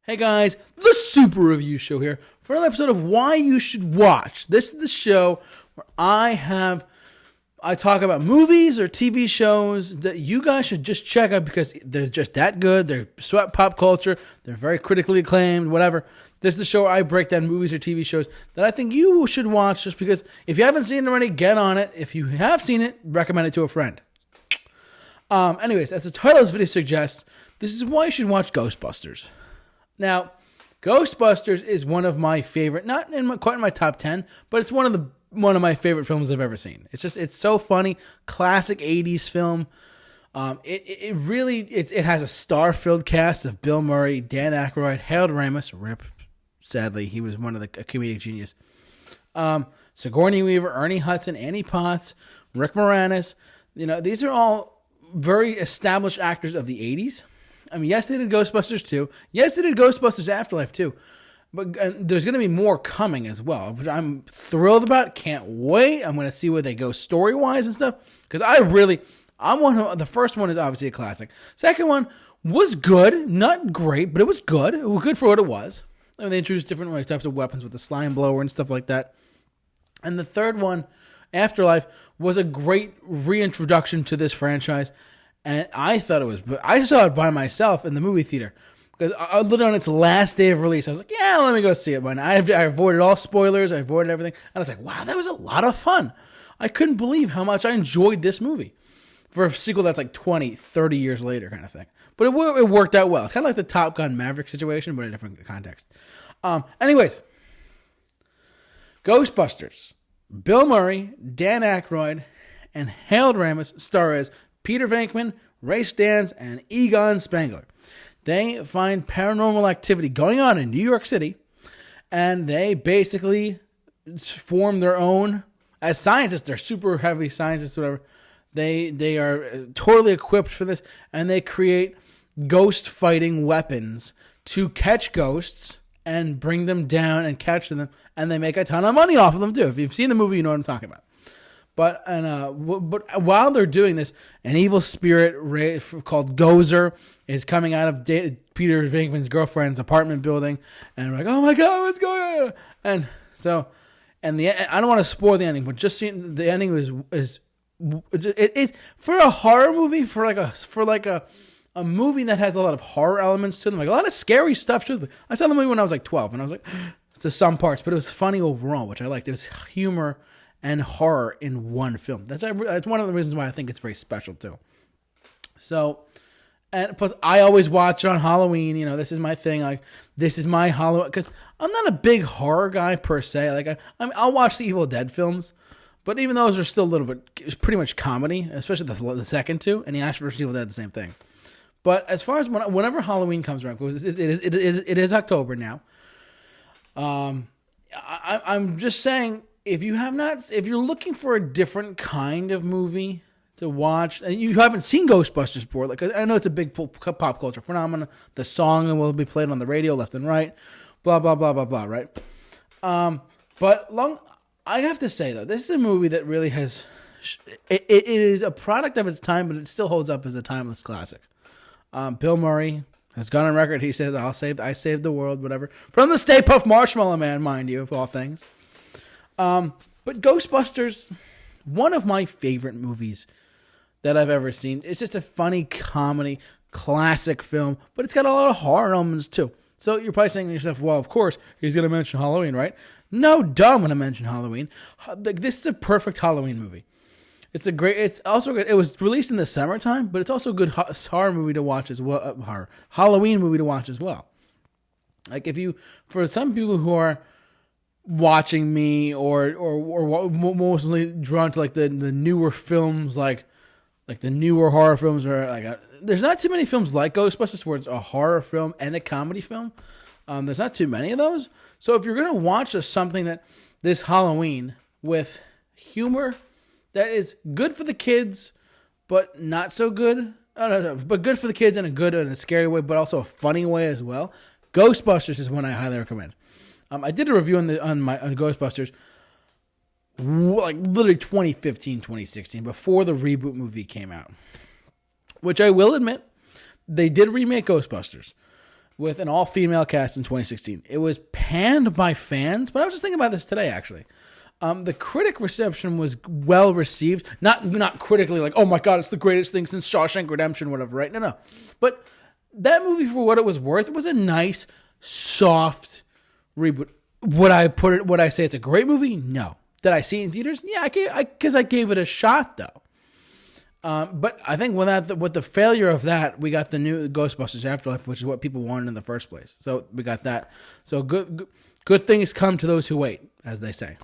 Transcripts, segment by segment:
Hey guys, the Super Review Show here for another episode of Why You Should Watch. This is the show where I talk about movies or TV shows that you guys should just check out because they're just that good. They're sweat pop culture. They're very critically acclaimed, whatever. This is the show where I break down movies or TV shows that I think you should watch just because if you haven't seen it already, get on it. If you have seen it, recommend it to a friend. Anyways, as the title of this video suggests, this is why you should watch Ghostbusters. Now, Ghostbusters is one of my favorite, not quite in my top 10, but it's one of my favorite films I've ever seen. It's so funny, classic 80s film. It has a star-filled cast of Bill Murray, Dan Aykroyd, Harold Ramis, rip, sadly, he was one of a comedic genius. Sigourney Weaver, Ernie Hudson, Annie Potts, Rick Moranis. You know, these are all very established actors of the 80s. I mean, yes, they did Ghostbusters 2. Yes, they did Ghostbusters Afterlife 2. But there's going to be more coming as well, which I'm thrilled about. Can't wait. I'm going to see where they go story-wise and stuff. Because the first one is obviously a classic. Second one was good. Not great, but it was good. It was good for what it was. I mean, they introduced different types of weapons with the slime blower and stuff like that. And the third one, Afterlife, was a great reintroduction to this franchise. And I thought it was, but I saw it by myself in the movie theater because I literally on its last day of release, I was like, yeah, let me go see it. But I avoided all spoilers. I avoided everything. And I was like, wow, that was a lot of fun. I couldn't believe how much I enjoyed this movie for a sequel that's like 20, 30 years later kind of thing. But it worked out well. It's kind of like the Top Gun Maverick situation, but in a different context. Anyways, Ghostbusters. Bill Murray, Dan Aykroyd, and Harold Ramis star as Peter Venkman, Ray Stantz, and Egon Spengler. They find paranormal activity going on in New York City, and they basically form their own, as scientists, they're super heavy scientists, whatever. They are totally equipped for this, and they create ghost-fighting weapons to catch ghosts and bring them down and catch them, and they make a ton of money off of them, too. If you've seen the movie, you know what I'm talking about. But while they're doing this, an evil spirit called Gozer is coming out of Peter Venkman's girlfriend's apartment building, and we're like, "Oh my God, what's going on?" And so, I don't want to spoil the ending, but just seeing the ending is for a horror movie, for a movie that has a lot of horror elements to them, like a lot of scary stuff to them. I saw the movie when I was like 12, and I was like, to some parts, but it was funny overall, which I liked. It was humor and horror in one film. That's one of the reasons why I think it's very special too. So, and plus I always watch it on Halloween. You know, this is my thing. This is my Halloween, because I'm not a big horror guy per se. I'll watch the Evil Dead films, but even those are still a little bit, it's pretty much comedy, especially the second two, and the Ash vs. Evil Dead, the same thing. But as far as whenever Halloween comes around, because it is October now. I'm just saying, if you're looking for a different kind of movie to watch, and you haven't seen Ghostbusters before, like I know it's a big pop culture phenomenon, the song will be played on the radio left and right, blah blah blah blah blah, right? But I have to say though, this is a movie that really has. It is a product of its time, but it still holds up as a timeless classic. Bill Murray has gone on record. He says, I saved the world, whatever, from the Stay Puft Marshmallow Man, mind you, of all things. But Ghostbusters, one of my favorite movies that I've ever seen. It's just a funny comedy, classic film, but it's got a lot of horror elements too. So you're probably saying to yourself, well, of course, he's going to mention Halloween, right? No, dumb when I mention Halloween. This is a perfect Halloween movie. It was released in the summertime, but it's also a good horror movie to watch as well. Halloween movie to watch as well. Like for some people who are watching me or mostly drawn to like the newer films, like the newer horror films, or there's not too many films like Ghostbusters where it's a horror film and a comedy film. There's not too many of those. So if you're gonna watch something that this Halloween with humor that is good for the kids, but not so good. But good for the kids in a scary way, but also a funny way as well. Ghostbusters is one I highly recommend. I did a review on Ghostbusters, like literally 2015, 2016, before the reboot movie came out. Which I will admit, they did remake Ghostbusters. with an all-female cast in 2016. It was panned by fans, but I was just thinking about this today, actually. The critic reception was well received. Not critically like, oh my God, it's the greatest thing since Shawshank Redemption, whatever, right? No. But that movie, for what it was worth, was a nice, soft reboot. Would I say it's a great movie? No. Did I see it in theaters? Yeah, because I gave it a shot, though. But I think with the failure of that, we got the new Ghostbusters Afterlife, which is what people wanted in the first place. So we got that. So good things come to those who wait, as they say.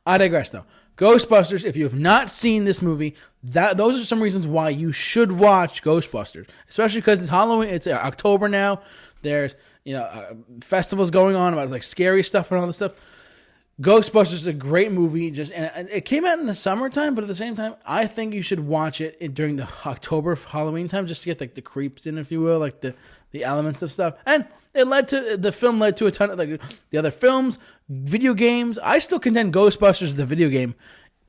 I digress, though. Ghostbusters, if you have not seen this movie, those are some reasons why you should watch Ghostbusters, especially because it's Halloween. It's October now. There's festivals going on about like scary stuff and all this stuff. Ghostbusters is a great movie. And it came out in the summertime, but at the same time, I think you should watch it during the October Halloween time, just to get like the creeps in, if you will, like the elements of stuff. And the film led to a ton of like the other films, video games. I still contend Ghostbusters, the video game,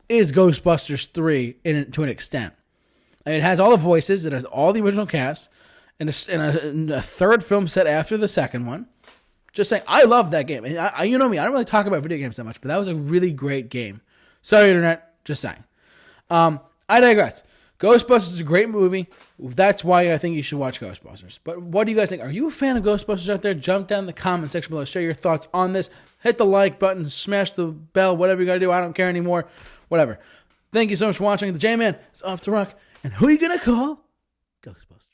is Ghostbusters 3 to an extent. It has all the voices, it has all the original cast, and a third film set after the second one. Just saying, I love that game. And you know me, I don't really talk about video games that much, but that was a really great game. Sorry, Internet, just saying. I digress. Ghostbusters is a great movie. That's why I think you should watch Ghostbusters. But what do you guys think? Are you a fan of Ghostbusters out there? Jump down in the comment section below. Share your thoughts on this. Hit the like button. Smash the bell. Whatever you got to do. I don't care anymore. Whatever. Thank you so much for watching. The J-Man is off to rock. And who are you going to call? Ghostbusters.